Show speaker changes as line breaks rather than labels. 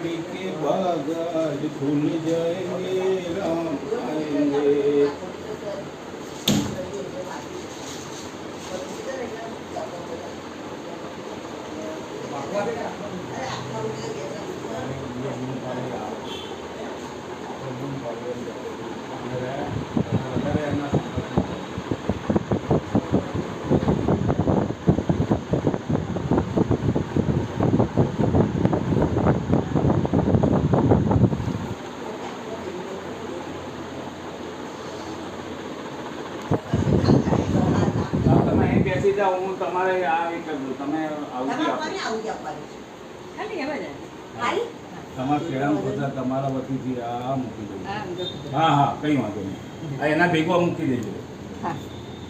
कड़ी के बाग आज खुल जाएंगे, राम आएंगे। બેસી જાઓ, હું તમારે આ એક કરી દઉં, તમે આવતી તમારા કેળામાં બધા તમારા વતીથી આ મૂકી દઉં. હા હા, કઈ વાંધો નહીં, એના ભેગો મૂકી દેજો.